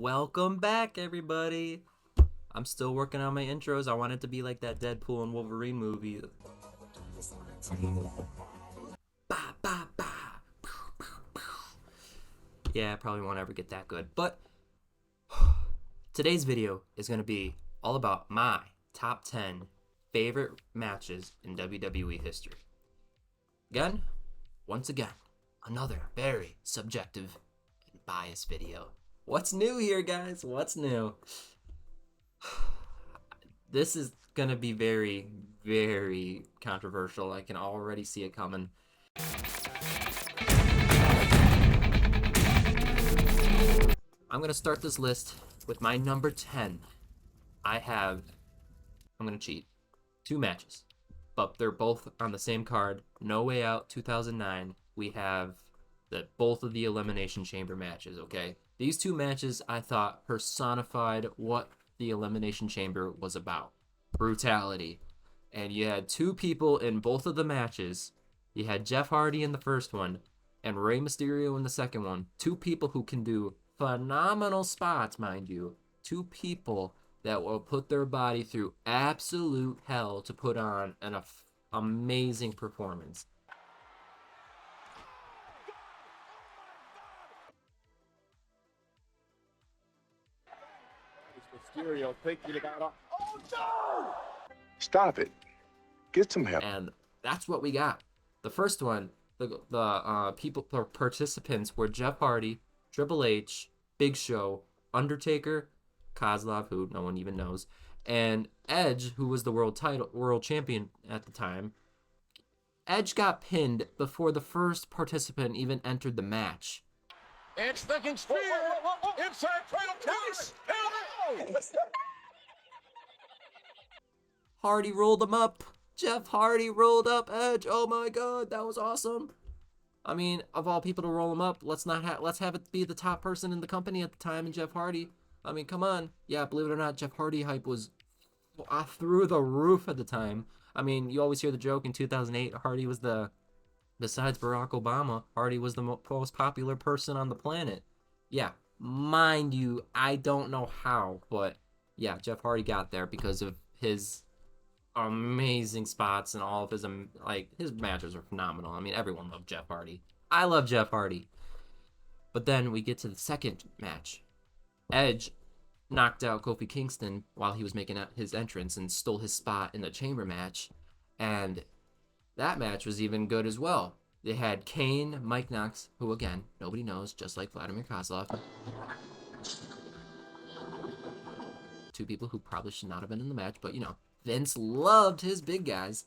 Welcome back, everybody. I'm still working on my intros. I want it to be like that Deadpool and Wolverine movie. Bah, bah, bah. Yeah, I probably won't ever get that good. But today's video is going to be all about my top 10 favorite matches in WWE history. Once again, another very subjective and biased video. What's new here, guys? What's new? This is gonna be very, very controversial. I can already see it coming. I'm gonna start this list with my number 10. I'm gonna cheat. 2 matches, but they're both on the same card. No Way Out 2009. We have both of the Elimination Chamber matches, okay? These 2 matches, I thought, personified what the Elimination Chamber was about. Brutality. And you had 2 people in both of the matches. You had Jeff Hardy in the first one and Rey Mysterio in the second one. 2 people who can do phenomenal spots, mind you. 2 people that will put their body through absolute hell to put on an amazing performance. Mysterio thinking about oh no! Stop it. Get some help. And that's what we got. The first one, the participants were Jeff Hardy, Triple H, Big Show, Undertaker, Kozlov, who no one even knows, and Edge, who was the world champion at the time. Edge got pinned before the first participant even entered the match. Edge thinking spear! Inside cradle twice! Hardy rolled him up. Jeff Hardy rolled up Edge. Oh my god, that was awesome. I mean, of all people to roll him up, let's have it be the top person in the company at the time, and Jeff Hardy. I mean, come on. Yeah, believe it or not, Jeff Hardy hype was through the roof at the time. I mean, you always hear the joke in 2008, Hardy was besides Barack Obama, Hardy was the most popular person on the planet. Yeah, mind you, I don't know how, but yeah, Jeff Hardy got there because of his amazing spots and all of his his matches are phenomenal. I mean, everyone loved Jeff Hardy. I love Jeff Hardy. But then we get to the second match. Edge knocked out Kofi Kingston while he was making his entrance and stole his spot in the chamber match, and that match was even good as well. They had Kane, Mike Knox, who again nobody knows, just like Vladimir Kozlov. 2 people who probably should not have been in the match, but you know, Vince loved his big guys.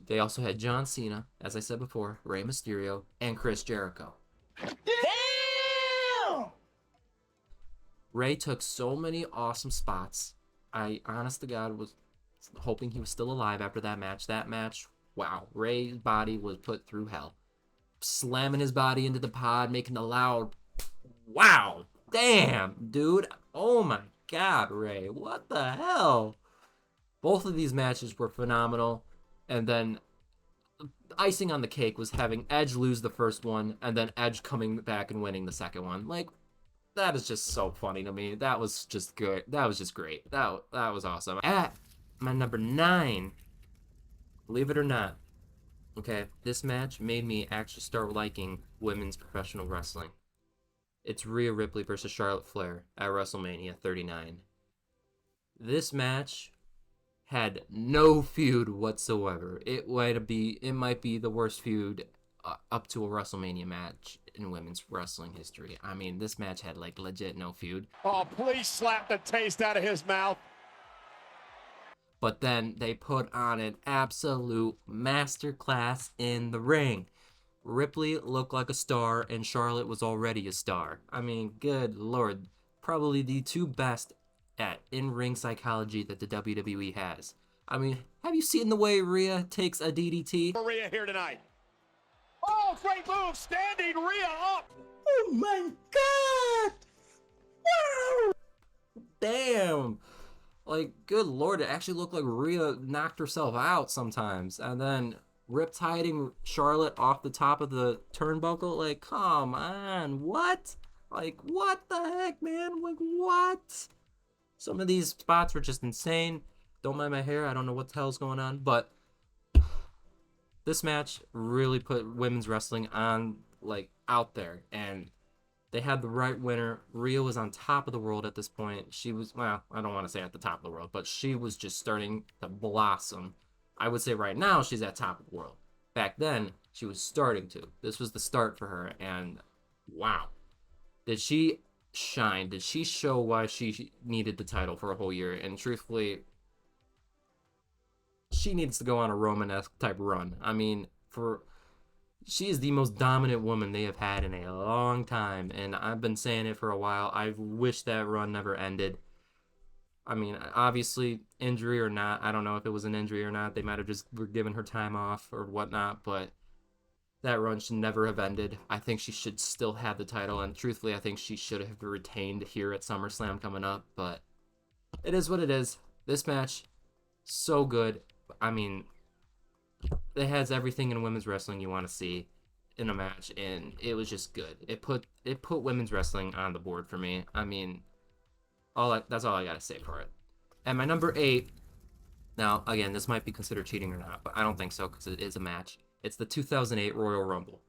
They also had John Cena, as I said before, Rey Mysterio, and Chris Jericho. Damn! Rey took so many awesome spots. I, honest to God, was hoping he was still alive after that match. That match, wow. Rey's body was put through hell. Slamming his body into the pod, making a loud, wow, damn, dude. Oh my God, Rey, what the hell? Both of these matches were phenomenal. And then icing on the cake was having Edge lose the first one and then Edge coming back and winning the second one. Like, that is just so funny to me. That was just good. That was just great. That was awesome. At my number 9, believe it or not, okay, this match made me actually start liking women's professional wrestling. It's Rhea Ripley versus Charlotte Flair at WrestleMania 39. This match had no feud whatsoever. It might be the worst feud up to a WrestleMania match in women's wrestling history. I mean, this match had like legit no feud. Oh, please slap the taste out of his mouth. But then they put on an absolute masterclass in the ring. Ripley looked like a star, and Charlotte was already a star. I mean, good Lord. Probably the 2 best at in-ring psychology that the WWE has. I mean, have you seen the way Rhea takes a DDT? Rhea here tonight. Oh, great move. Standing Rhea up. Oh my God! Wow! Damn! Like, good Lord, it actually looked like Rhea knocked herself out sometimes. And then riptiding Charlotte off the top of the turnbuckle. Like, come on, what? Like, what the heck, man? Like, what? Some of these spots were just insane. Don't mind my hair. I don't know what the hell's going on. But this match really put women's wrestling on, like, out there. And they had the right winner. Rhea was on top of the world at this point. She was, well, I don't want to say at the top of the world, but she was just starting to blossom. I would say right now she's at top of the world. Back then, she was starting to. This was the start for her. And wow. Did she shine? Did she show why she needed the title for a whole year? And truthfully, she needs to go on a Roman-esque type run. I mean, she is the most dominant woman they have had in a long time, and I've been saying it for a while. I wish that run never ended. I mean, obviously, injury or not, I don't know if it was an injury or not. They might have just were giving her time off or whatnot, but that run should never have ended. I think she should still have the title, and truthfully, I think she should have retained here at SummerSlam coming up, but it is what it is. This match, so good. I mean, it has everything in women's wrestling you want to see in a match, and it was just good. It put women's wrestling on the board for me. I mean, that's all I gotta say for it. And my number 8. Now, again, this might be considered cheating or not, but I don't think so because it is a match. It's the 2008 Royal Rumble.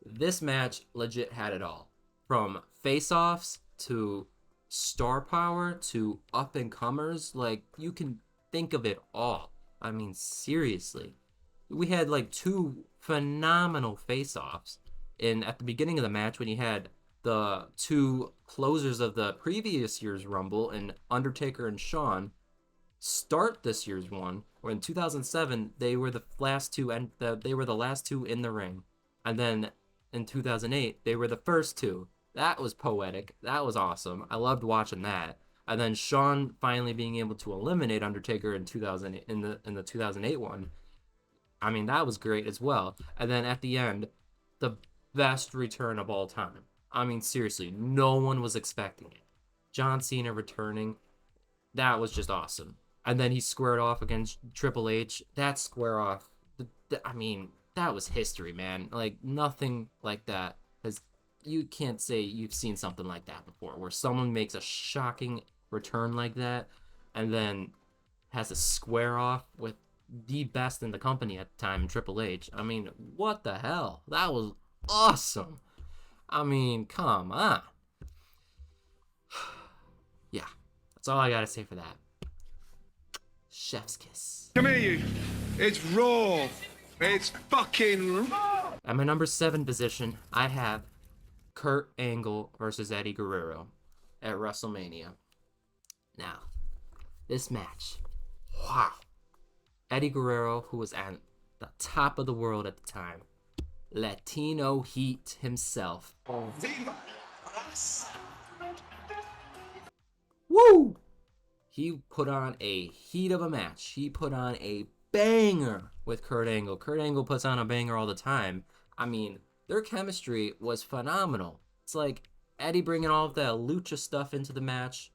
This match legit had it all, from face-offs to star power to up-and-comers. Like, you can think of it all. I mean, seriously. We had like 2 phenomenal face-offs. And at the beginning of the match, when you had the 2 closers of the previous year's Rumble, and Undertaker and Shawn, start this year's one. Or in 2007, they were the last 2, and they were the last 2 in the ring. And then in 2008, they were the first 2. That was poetic. That was awesome. I loved watching that. And then Shawn finally being able to eliminate Undertaker in 2000 in the 2008 one. I mean, that was great as well. And then at the end, the best return of all time. I mean, seriously, no one was expecting it. John Cena returning, that was just awesome. And then he squared off against Triple H. That square off, I mean, that was history, man. Like, nothing like that has, you can't say you've seen something like that before, where someone makes a shocking return like that and then has a square off with the best in the company at the time, Triple H. I mean, what the hell? That was awesome. I mean, come on. Yeah, that's all I gotta say for that. Chef's kiss. Come here, you. It's raw. It's fucking raw. At my number 7 position, I have Kurt Angle versus Eddie Guerrero at WrestleMania. Now, this match, wow. Eddie Guerrero, who was at the top of the world at the time, Latino Heat himself. Woo! He put on a heat of a match. He put on a banger with Kurt Angle. Kurt Angle puts on a banger all the time. I mean, their chemistry was phenomenal. It's like Eddie bringing all of that lucha stuff into the match,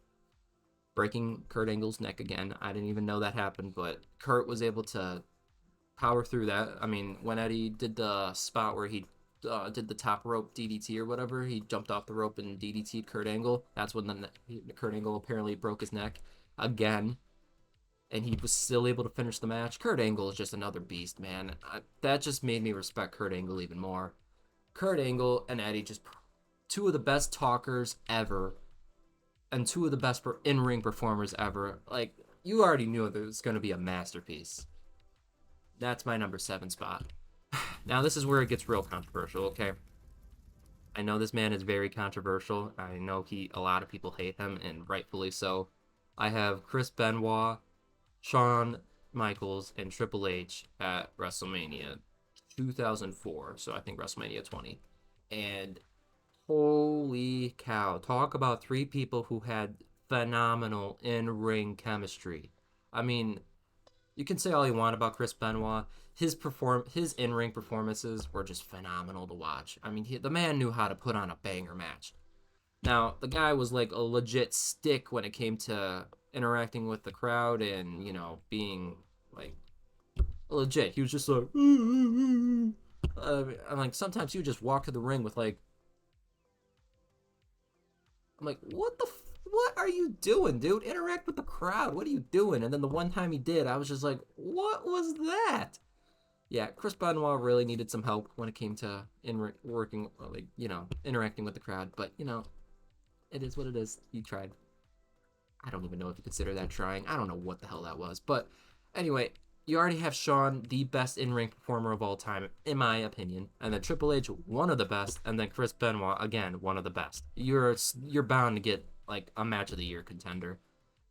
breaking Kurt Angle's neck again. I didn't even know that happened, but Kurt was able to power through that. I mean, when Eddie did the spot where he did the top rope DDT or whatever, he jumped off the rope and DDT'd Kurt Angle. That's when Kurt Angle apparently broke his neck again, and he was still able to finish the match. Kurt Angle is just another beast, man. That just made me respect Kurt Angle even more. Kurt Angle and Eddie, just 2 of the best talkers ever, and 2 of the best in-ring performers ever. Like, you already knew that it was going to be a masterpiece. That's my number 7 spot. Now, this is where it gets real controversial, okay? I know this man is very controversial. I know a lot of people hate him, and rightfully so. I have Chris Benoit, Shawn Michaels, and Triple H at WrestleMania 2004. So I think WrestleMania 20. And holy cow, talk about 3 people who had phenomenal in-ring chemistry. I mean, you can say all you want about Chris Benoit. His in-ring performances were just phenomenal to watch. I mean, the man knew how to put on a banger match. Now, the guy was like a legit stick when it came to interacting with the crowd and, you know, being like legit. He was just like, and like sometimes he would just walk to the ring with like I'm like, what are you doing, dude? Interact with the crowd. What are you doing? And then the one time he did, I was just like, what was that? Yeah, Chris Benoit really needed some help when it came to working, like, interacting with the crowd. But, it is what it is. He tried. I don't even know if you consider that trying. I don't know what the hell that was. But anyway, you already have Shawn, the best in-ring performer of all time, in my opinion. And then Triple H, one of the best. And then Chris Benoit, again, one of the best. You're bound to get, like, a match of the year contender.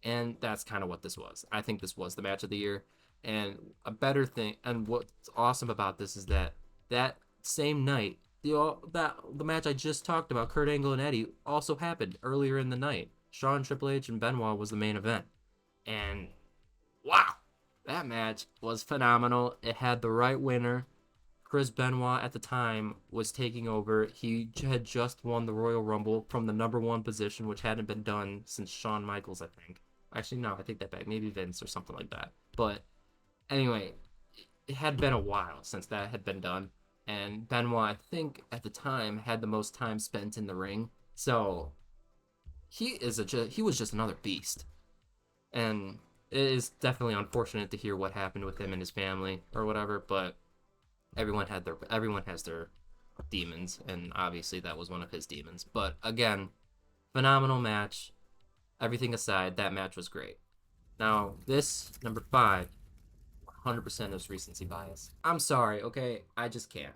And that's kind of what this was. I think this was the match of the year. And a better thing, and what's awesome about this is that same night, the match I just talked about, Kurt Angle and Eddie, also happened earlier in the night. Shawn, Triple H, and Benoit was the main event. And wow, that match was phenomenal. It had the right winner. Chris Benoit at the time was taking over. He had just won the Royal Rumble from the number one position, which hadn't been done since Shawn Michaels, I think. Actually, no, I take that back. Maybe Vince or something like that. But anyway, it had been a while since that had been done. And Benoit, I think, at the time, had the most time spent in the ring. So he was just another beast. And it is definitely unfortunate to hear what happened with him and his family or whatever, but everyone has their demons, and obviously that was one of his demons. But again, phenomenal match. Everything aside, that match was great. Now, this number 5, 100% is recency bias. I'm sorry, okay? I just can't.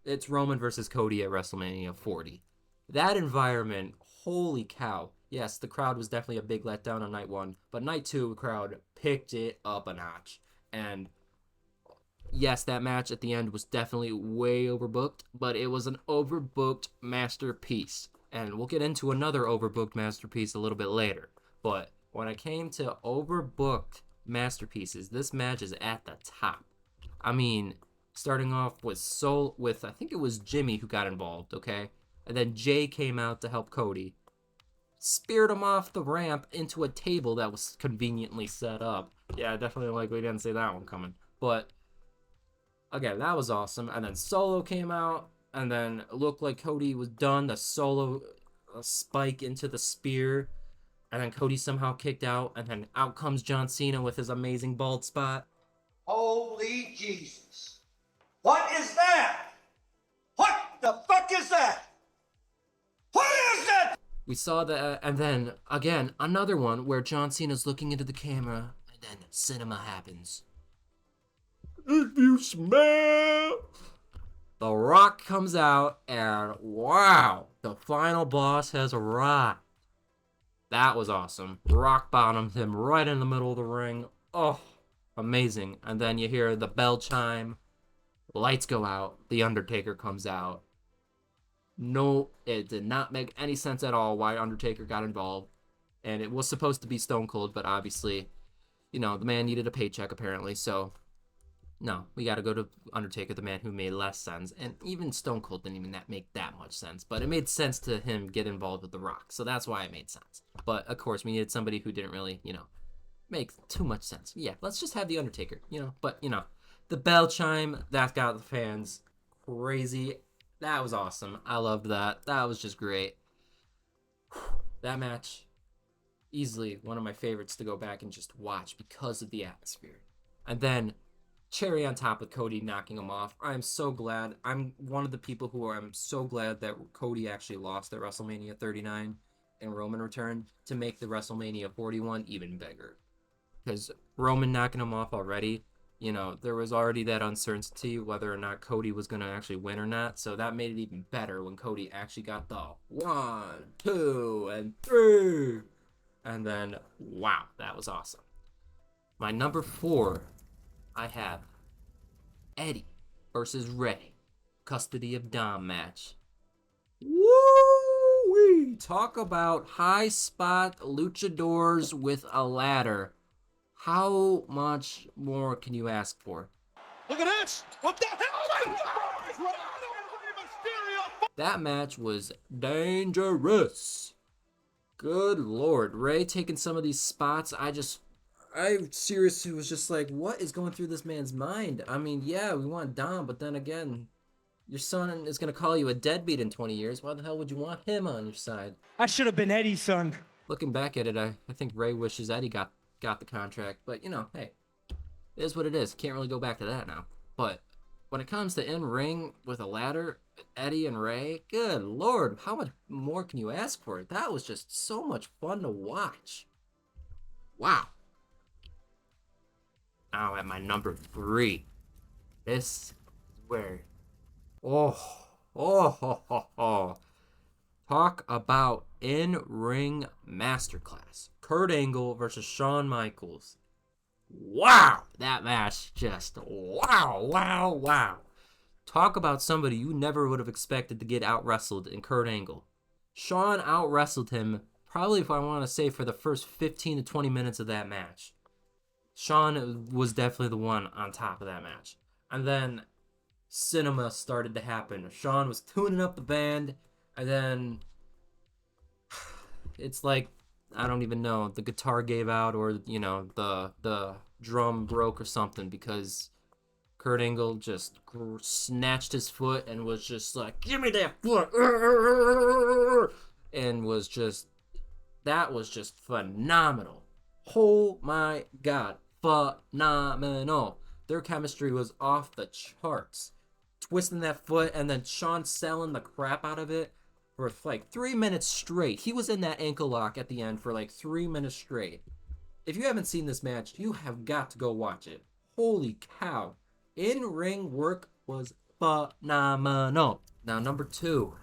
It's Roman versus Cody at WrestleMania 40. That environment, holy cow. Yes, the crowd was definitely a big letdown on night 1, but night 2, the crowd picked it up a notch. And yes, that match at the end was definitely way overbooked, but it was an overbooked masterpiece. And we'll get into another overbooked masterpiece a little bit later. But when it came to overbooked masterpieces, this match is at the top. I mean, starting off with I think it was Jimmy who got involved, okay? And then Jay came out to help Cody. Speared him off the ramp into a table that was conveniently set up. Yeah, definitely like we didn't see that one coming. But again, that was awesome. And then Solo came out, and then it looked like Cody was done. The Solo spike into the spear, and then Cody somehow kicked out, and then out comes John Cena with his amazing bald spot. Holy Jesus. What is that? What the fuck is that? What is that? We saw that, and then, again, another one where John Cena's looking into the camera, and then cinema happens. If you smell... The Rock comes out, and wow, the final boss has arrived. That was awesome. Rock bottomed him right in the middle of the ring. Oh, amazing. And then you hear the bell chime, lights go out, the Undertaker comes out. No, it did not make any sense at all why Undertaker got involved. And it was supposed to be Stone Cold, but obviously, the man needed a paycheck apparently, so no, we got to go to Undertaker, the man who made less sense. And even Stone Cold didn't even make that much sense, but it made sense to him get involved with The Rock, so that's why it made sense. But of course, we needed somebody who didn't really, make too much sense. Yeah, let's just have the Undertaker, but the bell chime, that got the fans crazy. That was awesome. I loved that. That was just great. That match, easily one of my favorites to go back and just watch because of the atmosphere. And then, cherry on top with Cody knocking him off. I'm so glad. I'm one of the people I'm so glad that Cody actually lost at WrestleMania 39 and Roman returned to make the WrestleMania 41 even bigger. Because Roman knocking him off already, there was already that uncertainty whether or not Cody was going to actually win or not. So that made it even better when Cody actually got the 1, 2, and 3. And then, wow, that was awesome. My number 4, I have Eddie versus Rey, custody of Dom match. Woo-wee! Talk about high spot luchadors with a ladder. How much more can you ask for? Look at this! What the hell? Mysterio! That match was dangerous. Good Lord. Rey taking some of these spots, I seriously was just like, what is going through this man's mind? I mean, yeah, we want Dom, but then again, Your son is going to call you a deadbeat in 20 years. Why the hell would you want him on your side? I should have been Eddie's son. Looking back at it, I think Ray wishes Eddie got the contract. But, hey, it is what it is. Can't really go back to that now. But when it comes to in-ring with a ladder, Eddie and Ray, good Lord, how much more can you ask for it? That was just so much fun to watch. Wow. Now at my number 3. This is where... Oh. Talk about in-ring masterclass. Kurt Angle versus Shawn Michaels. Wow! That match just wow. Talk about somebody you never would have expected to get out-wrestled in Kurt Angle. Shawn out-wrestled him, probably if I want to say for the first 15 to 20 minutes of that match. Shawn was definitely the one on top of that match. And then cinema started to happen. Shawn was tuning up the band, and then it's like, I don't even know, the guitar gave out, or the drum broke or something, because Kurt Angle just snatched his foot and was just like, give me that foot, and that was just phenomenal. Oh my god, phenomenal. Their chemistry was off the charts. Twisting that foot, and then Shawn selling the crap out of it for like 3 minutes straight. He was in that ankle lock at the end for like 3 minutes straight. If you haven't seen this match, you have got to go watch it. Holy cow. In-ring work was phenomenal. Now, number 2.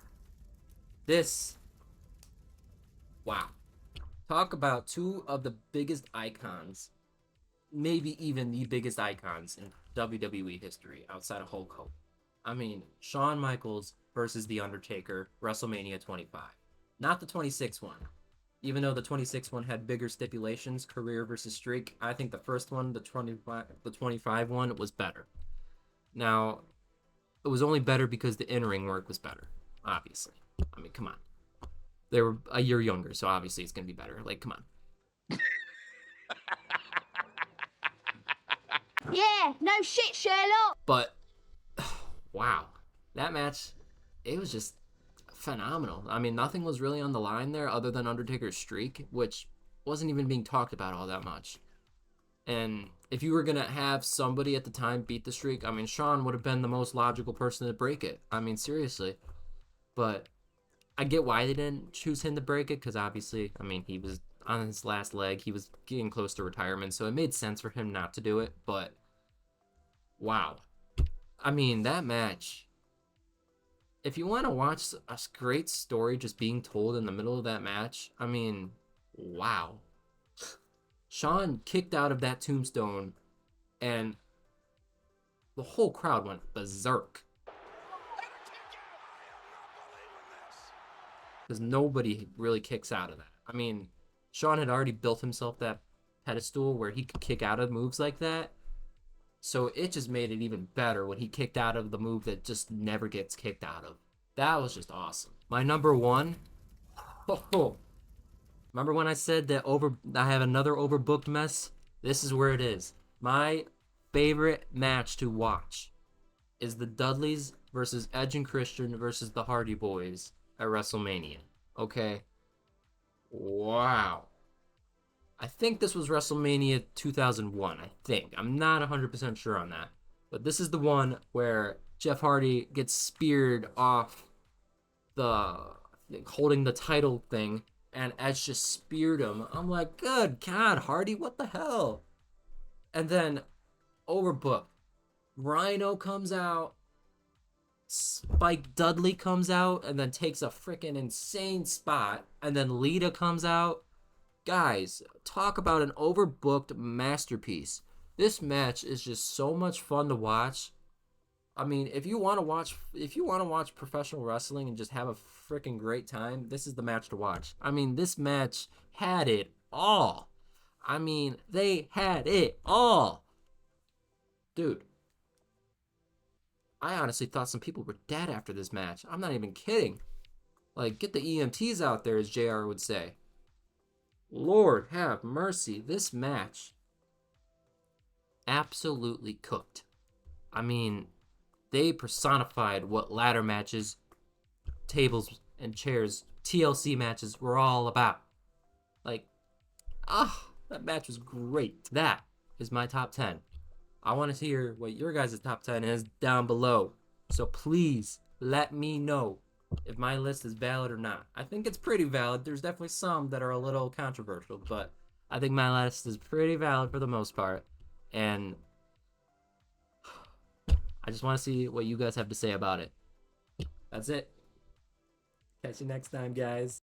Wow. Talk about 2 of the biggest icons, maybe even the biggest icons in WWE history outside of Hulk Hogan. I mean, Shawn Michaels versus The Undertaker, WrestleMania 25. Not the 26 one. Even though the 26 one had bigger stipulations, career versus streak, I think the first one, the 25 one, was better. Now, it was only better because the in-ring work was better, obviously. I mean, come on. They were a year younger, so obviously it's going to be better. Like, come on. Yeah, no shit, Sherlock. But, wow. That match, it was just phenomenal. I mean, nothing was really on the line there other than Undertaker's streak, which wasn't even being talked about all that much. And if you were going to have somebody at the time beat the streak, I mean, Shawn would have been the most logical person to break it. I mean, seriously. But I get why they didn't choose him to break it, because obviously, I mean, he was on his last leg. He was getting close to retirement, so it made sense for him not to do it. But, wow. I mean, that match, if you want to watch a great story just being told in the middle of that match, I mean, wow. Shawn kicked out of that tombstone, and the whole crowd went berserk. Because nobody really kicks out of that. I mean, Shawn had already built himself that pedestal where he could kick out of moves like that. So it just made it even better when he kicked out of the move that just never gets kicked out of. That was just awesome. My number 1. Remember when I said that I have another overbooked mess? This is where it is. My favorite match to watch is the Dudleys versus Edge and Christian versus the Hardy Boys at WrestleMania. Okay? Wow. I think this was WrestleMania 2001, I think. I'm not 100% sure on that. But this is the one where Jeff Hardy gets speared off holding the title thing, and Edge just speared him. I'm like, good God, Hardy, what the hell? And then, overbooked. Rhino comes out. Spike Dudley comes out and then takes a freaking insane spot. And then Lita comes out. Guys, talk about an overbooked masterpiece. This match is just so much fun to watch. I mean, if you want to watch professional wrestling and just have a freaking great time, this is the match to watch. I mean, this match had it all. I mean, they had it all. Dude, I honestly thought some people were dead after this match. I'm not even kidding. Like, get the EMTs out there, as JR would say. Lord have mercy. This match absolutely cooked. I mean, They personified what ladder matches, tables and chairs, TLC matches were all about. Like, that match was great. That is my top 10. I want to hear what your guys' top 10 is down below. So please let me know if my list is valid or not. I think it's pretty valid. There's definitely some that are a little controversial, but I think my list is pretty valid for the most part. And I just want to see what you guys have to say about it. That's it. Catch you next time, guys.